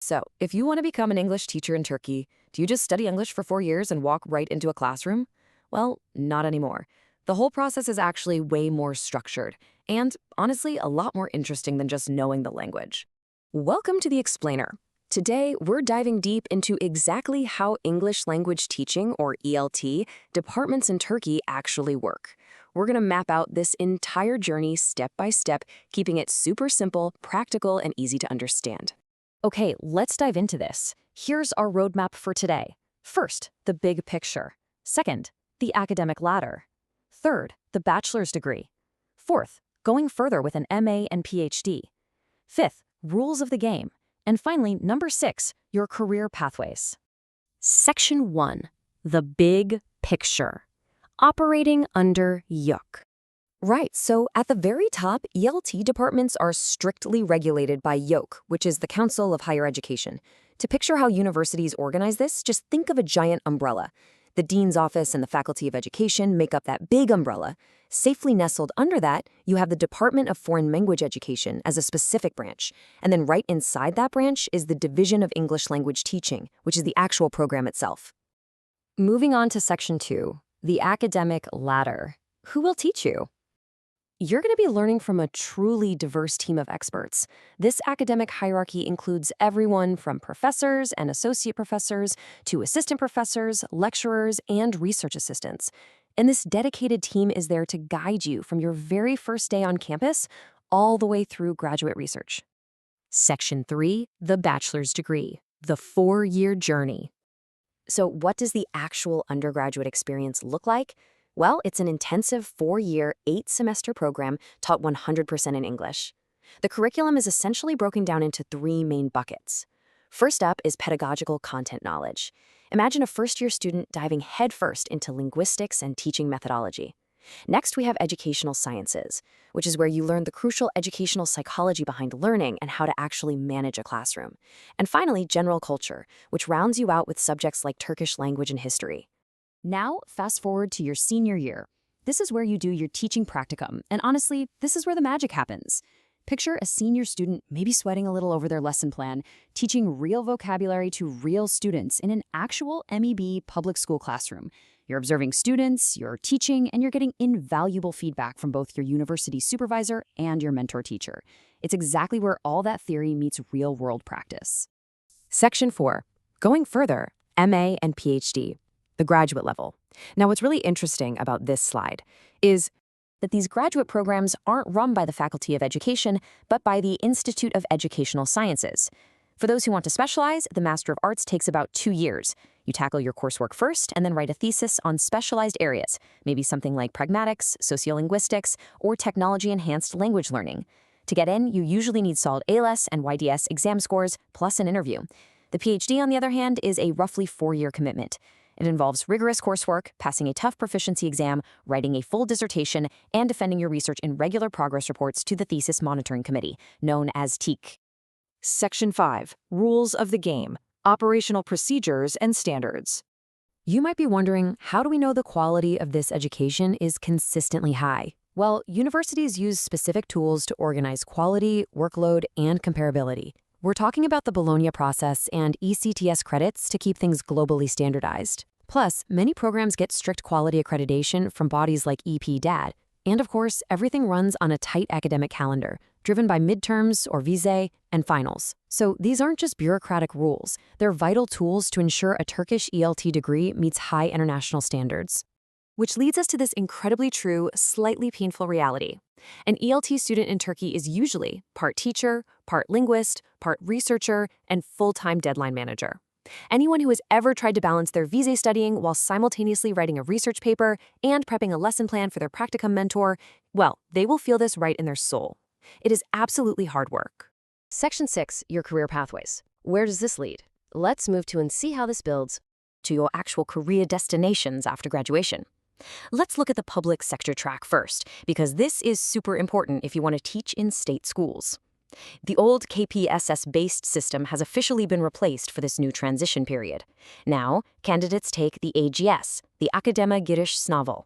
So, if you want to become an English teacher in Turkey, do you just study English for 4 years and walk right into a classroom? Well, not anymore. The whole process is actually way more structured and, honestly, a lot more interesting than just knowing the language. Welcome to The Explainer. Today, we're diving deep into exactly how English language teaching, or ELT, departments in Turkey actually work. We're going to map out this entire journey step by step, keeping it super simple, practical, and easy to understand. Okay, let's dive into this. Here's our roadmap for today. First, the big picture. Second, the academic ladder. Third, the bachelor's degree. Fourth, going further with an MA and PhD. Fifth, rules of the game. And finally, number 6, your career pathways. Section 1, the big picture. Operating under YUK. Right, so at the very top, ELT departments are strictly regulated by YOK, which is the Council of Higher Education. To picture how universities organize this, just think of a giant umbrella. The dean's office and the Faculty of Education make up that big umbrella. Safely nestled under that, you have the Department of Foreign Language Education as a specific branch. And then right inside that branch is the Division of English Language Teaching, which is the actual program itself. Moving on to Section 2, the academic ladder. Who will teach you? You're going to be learning from a truly diverse team of experts. This academic hierarchy includes everyone from professors and associate professors to assistant professors, lecturers, and research assistants. And this dedicated team is there to guide you from your very first day on campus all the way through graduate research. Section 3, the bachelor's degree, the 4-year journey. So what does the actual undergraduate experience look like? Well, it's an intensive 4-year, 8-semester program taught 100% in English. The curriculum is essentially broken down into 3 main buckets. First up is pedagogical content knowledge. Imagine a first-year student diving headfirst into linguistics and teaching methodology. Next, we have educational sciences, which is where you learn the crucial educational psychology behind learning and how to actually manage a classroom. And finally, general culture, which rounds you out with subjects like Turkish language and history. Now, fast forward to your senior year. This is where you do your teaching practicum, and honestly, this is where the magic happens. Picture a senior student maybe sweating a little over their lesson plan, teaching real vocabulary to real students in an actual MEB public school classroom. You're observing students, you're teaching, and you're getting invaluable feedback from both your university supervisor and your mentor teacher. It's exactly where all that theory meets real-world practice. Section 4, going further, MA and PhD. The graduate level. Now, what's really interesting about this slide is that these graduate programs aren't run by the Faculty of Education, but by the Institute of Educational Sciences. For those who want to specialize, the Master of Arts takes about 2 years. You tackle your coursework first and then write a thesis on specialized areas, maybe something like pragmatics, sociolinguistics, or technology-enhanced language learning. To get in, you usually need solid ALS and YDS exam scores, plus an interview. The PhD, on the other hand, is a roughly 4-year commitment. It involves rigorous coursework, passing a tough proficiency exam, writing a full dissertation, and defending your research in regular progress reports to the Thesis Monitoring Committee, known as TEAC. Section 5, Rules of the Game, Operational Procedures and Standards. You might be wondering, how do we know the quality of this education is consistently high? Well, universities use specific tools to organize quality, workload, and comparability. We're talking about the Bologna process and ECTS credits to keep things globally standardized. Plus, many programs get strict quality accreditation from bodies like EP-DAD. And of course, everything runs on a tight academic calendar, driven by midterms or visae and finals. So these aren't just bureaucratic rules. They're vital tools to ensure a Turkish ELT degree meets high international standards. Which leads us to this incredibly true, slightly painful reality. An ELT student in Turkey is usually part teacher, part linguist, part researcher, and full-time deadline manager. Anyone who has ever tried to balance their visa studying while simultaneously writing a research paper and prepping a lesson plan for their practicum mentor, well, they will feel this right in their soul. It is absolutely hard work. Section 6, your career pathways. Where does this lead? Let's move to and see how this builds to your actual career destinations after graduation. Let's look at the public sector track first, because this is super important if you want to teach in state schools. The old KPSS-based system has officially been replaced for this new transition period. Now, candidates take the AGS, the Akademi Giriş Sınavı.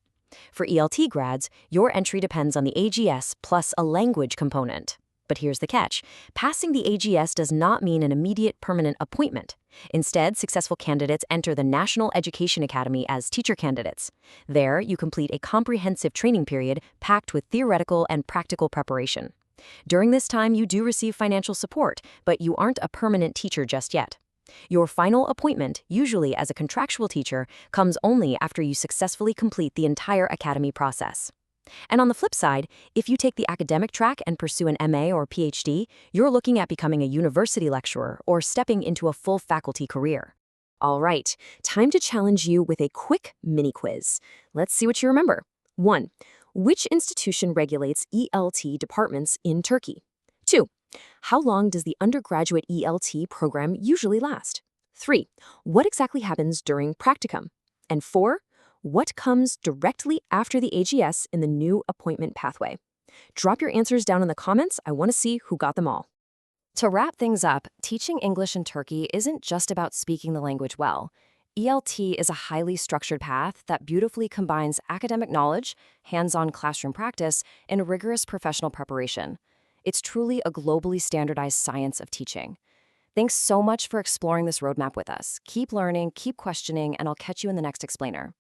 For ELT grads, your entry depends on the AGS plus a language component. But here's the catch. Passing the AGS does not mean an immediate permanent appointment. Instead, successful candidates enter the National Education Academy as teacher candidates. There, you complete a comprehensive training period packed with theoretical and practical preparation. During this time, you do receive financial support, but you aren't a permanent teacher just yet. Your final appointment, usually as a contractual teacher, comes only after you successfully complete the entire academy process. And on the flip side, if you take the academic track and pursue an MA or PhD, you're looking at becoming a university lecturer or stepping into a full faculty career. All right, time to challenge you with a quick mini quiz. Let's see what you remember. 1. Which institution regulates ELT departments in Turkey? 2. How long does the undergraduate ELT program usually last? 3. What exactly happens during practicum? And 4. What comes directly after the AGS in the new appointment pathway? Drop your answers down in the comments. I want to see who got them all. To wrap things up, teaching English in Turkey isn't just about speaking the language well. ELT is a highly structured path that beautifully combines academic knowledge, hands-on classroom practice, and rigorous professional preparation. It's truly a globally standardized science of teaching. Thanks so much for exploring this roadmap with us. Keep learning, keep questioning, and I'll catch you in the next explainer.